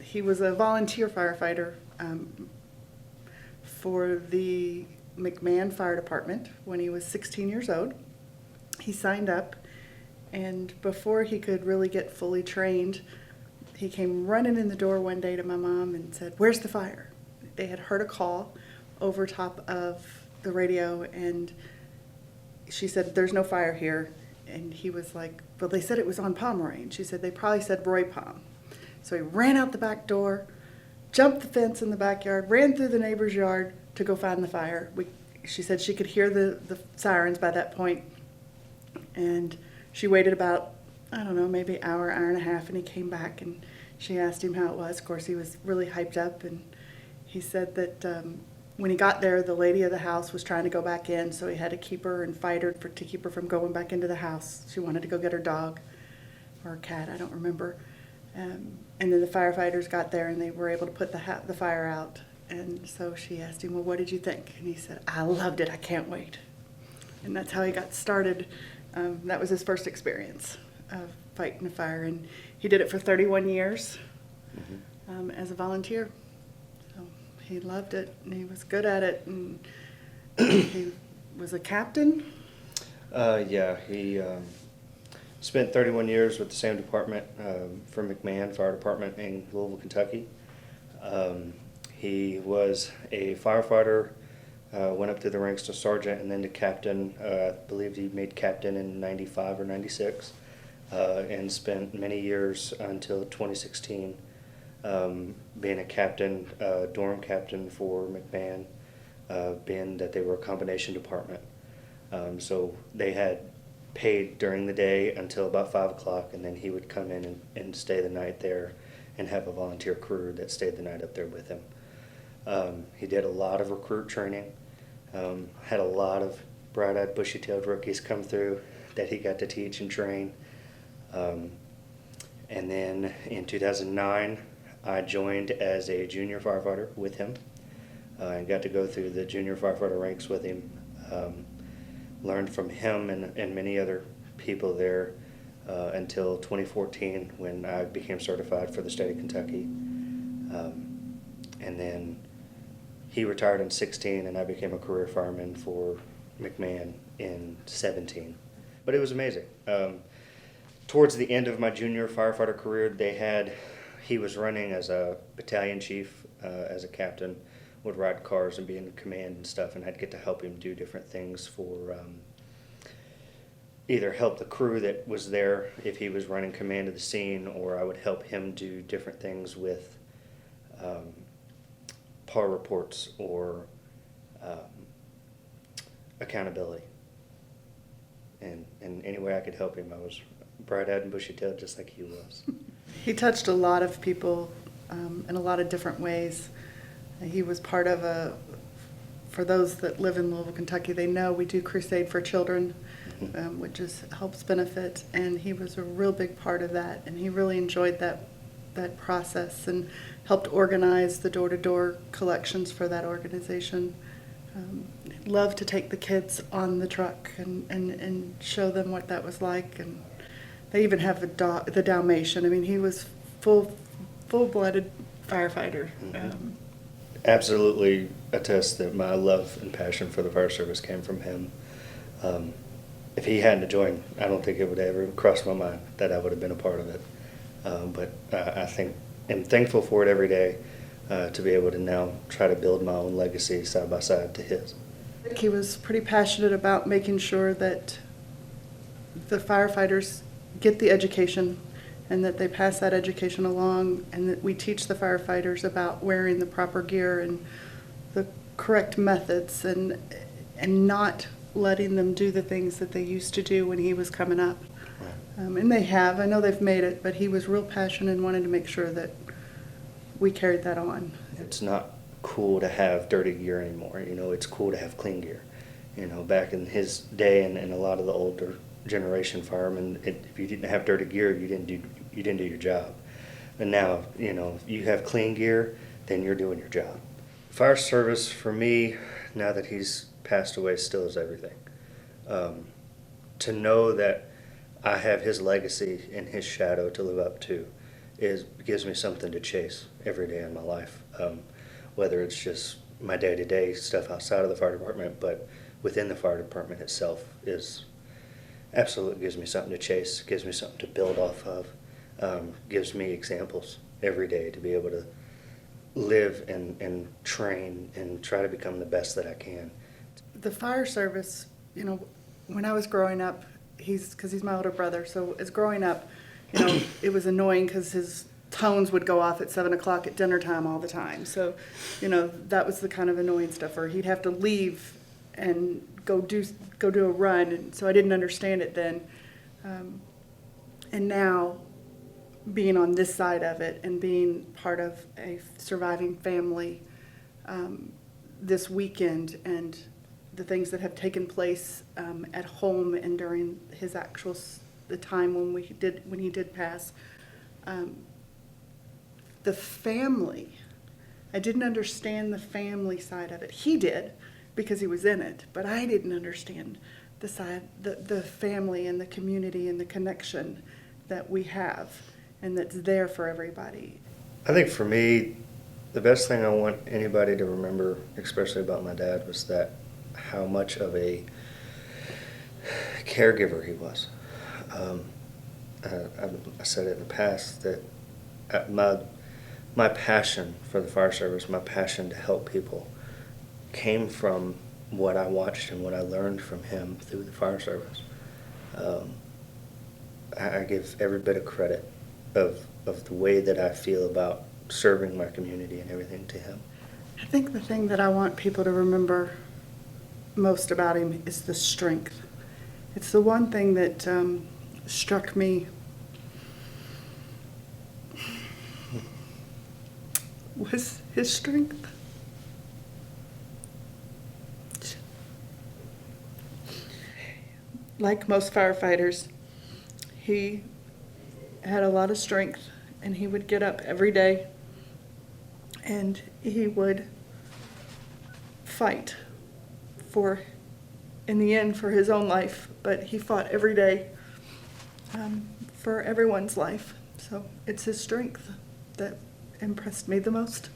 He was a volunteer firefighter for the McMahon Fire Department when he was 16 years old. He signed up, and before he could really get fully trained, he came running in the door one day to my mom and said, "Where's the fire?" They had heard a call over top of the radio, and she said, "There's no fire here." And he was like, "Well, they said it was on Pomeroy." And she said, "They probably said Roy Palm." So he ran out the back door, jumped the fence in the backyard, ran through the neighbor's yard to go find the fire. She said she could hear the sirens by that point. And she waited about, I don't know, maybe an hour, hour and a half, and he came back, and she asked him how it was. Of course, he was really hyped up, and he said that when he got there, the lady of the house was trying to go back in, so he had to keep her and fight her to keep her from going back into the house. She wanted to go get her dog or cat, I don't remember. And then the firefighters got there, and they were able to put the fire out. And so she asked him, "Well, what did you think?" And he said, "I loved it. I can't wait." And that's how he got started. That was his first experience of fighting a fire, and he did it for 31 years as a volunteer. So he loved it, and he was good at it, and he was a captain. Yeah, he spent 31 years with the same department for McMahon Fire Department in Louisville, Kentucky. He was a firefighter, went up through the ranks to sergeant and then to captain. I believe he made captain in 95 or 96, and spent many years until 2016 being a captain, dorm captain for McMahon, being that they were a combination department. So they had paid during the day until about 5 o'clock, and then he would come in and stay the night there and have a volunteer crew that stayed the night up there with him. He did a lot of recruit training, had a lot of bright-eyed, bushy-tailed rookies come through that he got to teach and train. And then in 2009, I joined as a junior firefighter with him and got to go through the junior firefighter ranks with him. Learned from him and many other people there until 2014 when I became certified for the state of Kentucky. And then he retired in 16 and I became a career fireman for McMahon in 17. But it was amazing. Towards the end of my junior firefighter career, he was running as a battalion chief, as a captain, would ride cars and be in command and stuff, and I'd get to help him do different things for either help the crew that was there if he was running command of the scene, or I would help him do different things with PAR reports or accountability. And any way I could help him, I was bright-eyed and bushy-tailed just like he was. He touched a lot of people in a lot of different ways. He was part of for those that live in Louisville, Kentucky, they know we do Crusade for Children, which helps benefit, and he was a real big part of that, and he really enjoyed that process and helped organize the door-to-door collections for that organization. Loved to take the kids on the truck and show them what that was like, and they even have the Dalmatian. I mean, he was full-blooded firefighter. Absolutely attest that my love and passion for the fire service came from him. If he hadn't joined, I don't think it would ever cross my mind that I would have been a part of it. But I'm thankful for it every day to be able to now try to build my own legacy side by side to his. He was pretty passionate about making sure that the firefighters get the education and that they pass that education along, and that we teach the firefighters about wearing the proper gear and the correct methods, and not letting them do the things that they used to do when he was coming up. And I know they've made it, but he was real passionate and wanted to make sure that we carried that on. It's not cool to have dirty gear anymore. It's cool to have clean gear. Back in his day and a lot of the older generation firemen, if you didn't have dirty gear, you didn't do your job. And now, if you have clean gear, then you're doing your job. Fire service for me, now that he's passed away, still is everything. To know that I have his legacy and his shadow to live up to gives me something to chase every day in my life. Whether it's just my day-to-day stuff outside of the fire department, but within the fire department itself is absolutely gives me something to chase, gives me something to build off of, gives me examples every day to be able to live and train and try to become the best that I can. The fire service, you know, when I was growing up, because he's my older brother, so as growing up, you know, it was annoying because his tones would go off at 7 o'clock at dinner time all the time. So, you know, that was the kind of annoying stuff, or he'd have to leave and go do a run, and so I didn't understand it then. And now, being on this side of it and being part of a surviving family this weekend, and the things that have taken place at home and during his the time when he did pass, the family. I didn't understand the family side of it. He did because he was in it, but I didn't understand the family and the community and the connection that we have and that's there for everybody. I think for me, the best thing I want anybody to remember, especially about my dad, was that how much of a caregiver he was. I said it in the past that my passion for the fire service, my passion to help people, came from what I watched and what I learned from him through the fire service. I give every bit of credit of the way that I feel about serving my community and everything to him. I think the thing that I want people to remember most about him is the strength. It's the one thing that struck me was his strength. Like most firefighters, he had a lot of strength, and he would get up every day and he would fight in the end, for his own life, but he fought every day for everyone's life. So it's his strength that impressed me the most.